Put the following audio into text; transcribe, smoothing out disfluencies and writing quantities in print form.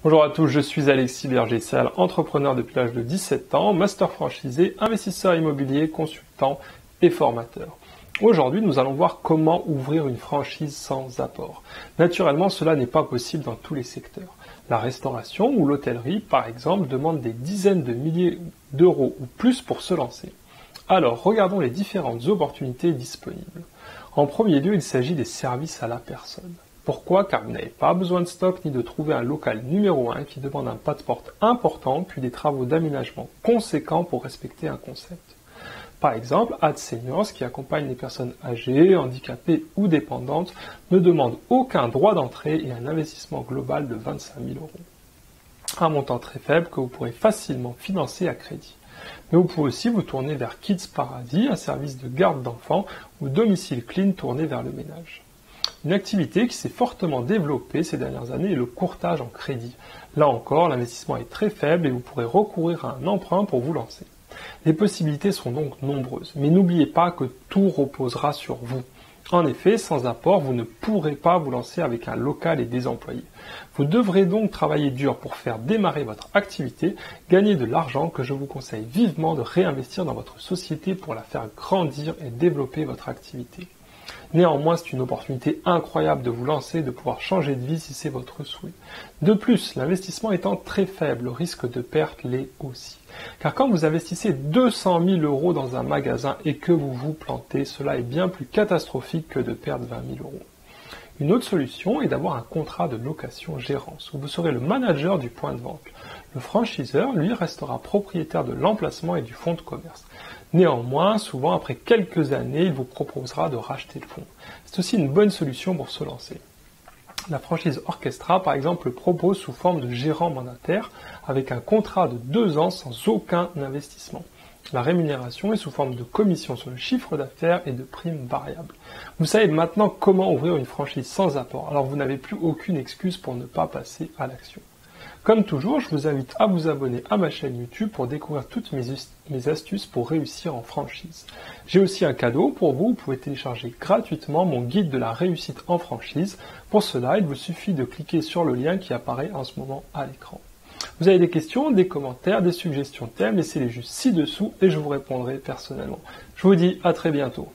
Bonjour à tous, je suis Alexis Berger-Sal, entrepreneur depuis l'âge de 17 ans, master franchisé, investisseur immobilier, consultant et formateur. Aujourd'hui, nous allons voir comment ouvrir une franchise sans apport. Naturellement, cela n'est pas possible dans tous les secteurs. La restauration ou l'hôtellerie, par exemple, demande des dizaines de milliers d'euros ou plus pour se lancer. Alors, regardons les différentes opportunités disponibles. En premier lieu, il s'agit des services à la personne. Pourquoi? Car vous n'avez pas besoin de stock ni de trouver un local numéro 1 qui demande un pas de porte important puis des travaux d'aménagement conséquents pour respecter un concept. Par exemple, Ad Seniors, qui accompagne les personnes âgées, handicapées ou dépendantes, ne demande aucun droit d'entrée et un investissement global de 25 000 euros. Un montant très faible que vous pourrez facilement financer à crédit. Mais vous pouvez aussi vous tourner vers Kids Paradis, un service de garde d'enfants, ou Domicile Clean tourné vers le ménage. Une activité qui s'est fortement développée ces dernières années est le courtage en crédit. Là encore, l'investissement est très faible et vous pourrez recourir à un emprunt pour vous lancer. Les possibilités sont donc nombreuses, mais n'oubliez pas que tout reposera sur vous. En effet, sans apport, vous ne pourrez pas vous lancer avec un local et des employés. Vous devrez donc travailler dur pour faire démarrer votre activité, gagner de l'argent que je vous conseille vivement de réinvestir dans votre société pour la faire grandir et développer votre activité. Néanmoins, c'est une opportunité incroyable de vous lancer et de pouvoir changer de vie si c'est votre souhait. De plus, l'investissement étant très faible, le risque de perte l'est aussi. Car quand vous investissez 200 000 euros dans un magasin et que vous vous plantez, cela est bien plus catastrophique que de perdre 20 000 euros. Une autre solution est d'avoir un contrat de location-gérance, où vous serez le manager du point de vente. Le franchiseur, lui, restera propriétaire de l'emplacement et du fonds de commerce. Néanmoins, souvent, après quelques années, il vous proposera de racheter le fonds. C'est aussi une bonne solution pour se lancer. La franchise Orchestra, par exemple, le propose sous forme de gérant mandataire, avec un contrat de 2 ans sans aucun investissement. La rémunération est sous forme de commission sur le chiffre d'affaires et de primes variables. Vous savez maintenant comment ouvrir une franchise sans apport, alors vous n'avez plus aucune excuse pour ne pas passer à l'action. Comme toujours, je vous invite à vous abonner à ma chaîne YouTube pour découvrir toutes mes astuces pour réussir en franchise. J'ai aussi un cadeau pour vous, vous pouvez télécharger gratuitement mon guide de la réussite en franchise. Pour cela, il vous suffit de cliquer sur le lien qui apparaît en ce moment à l'écran. Vous avez des questions, des commentaires, des suggestions de thèmes, laissez-les juste ci-dessous et je vous répondrai personnellement. Je vous dis à très bientôt.